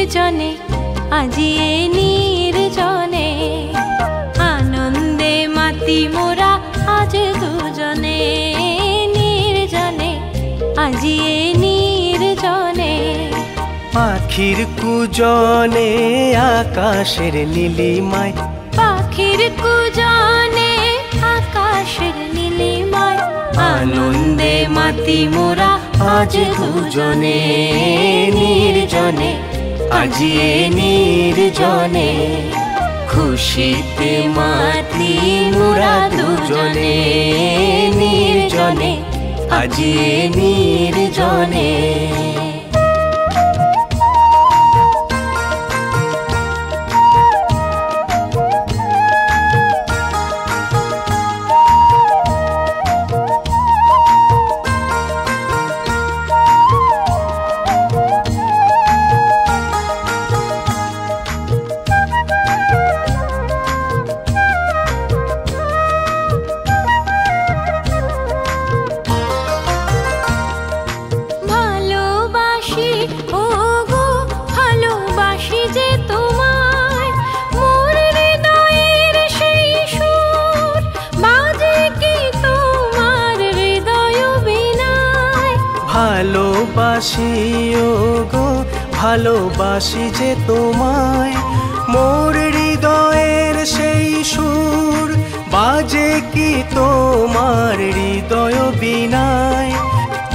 নির্জনে আজি এ নির্জনে আনন্দে মাতি মোরা আজ দুজনে নির্জনে আজি এ নির্জনে পাখির কুজনে আকাশের নীলিমায় পাখির কুজনে আকাশের নীলিমায় আনন্দে মাতি মোরা আজ দুজনে নির্জনে আজি এ নির্জনে খুশিতে মাতি মোরা দুজনে নির্জনে আজি এ নির্জনে ভালোবাসি ওগো ভালোবাসি যে তোমায় মোর হৃদয়ের সেই সুর বাজে কি তোমার হৃদয় বিনায়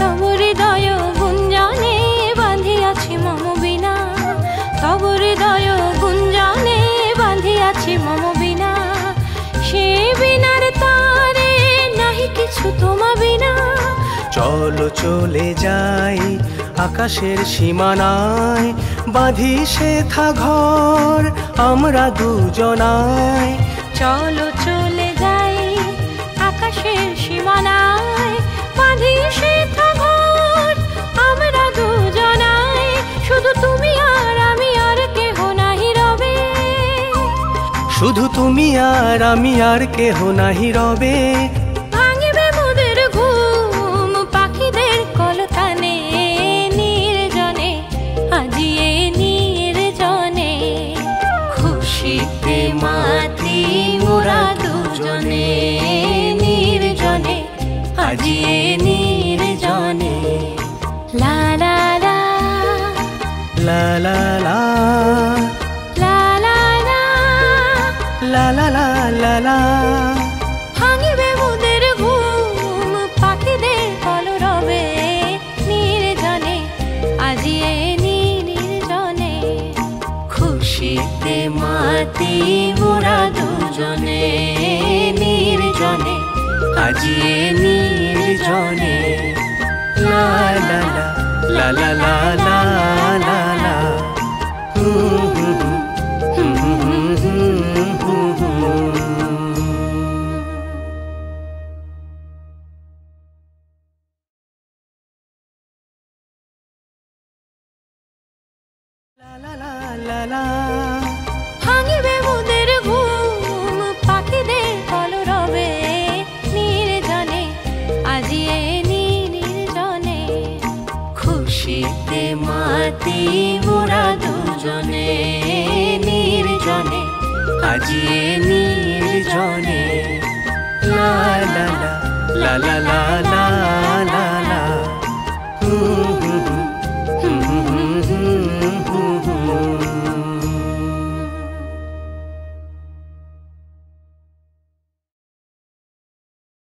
তব হৃদয় গুঞ্জনে বাঁধিয়াছি মম বিনা তব হৃদয় গুঞ্জনে বাঁধিয়াছি মম বিনা সে বিনার তারে নাহি কিছু তোমা বিনা চলো চলে যাই আকাশের সীমানায় বাঁধি সেথা ঘর আমরা দুজনায় চলো চলে যাই আকাশের সীমানায় বাঁধি সেথা ঘর আমরা দুজনায় শুধু তুমি আর আমি আর কেহ নাহি রবে শুধু তুমি আর আমি আর কেহ নাহি রবে আজি এ নির্জনে লা লা লা লা লা লা লা লা লা লা লা লা লা লা ভাঙিবে মোদের ঘুম পাখিদের কলরবে নির্জনে আজি এ নির্জনে খুশিতে মাতি মোরা দুজনে নির্জনে আজি এ নির্জনে লা লা লা লা লা লা লা লা ভাঙিবে মোদের ঘুম পাখিদের কলরবে নির্জনে আজি এ নির্জনে খুশিতে মাতি মোরা দুজনে নির্জনে আজি এ নির্জনে লা লা লা লা লা লা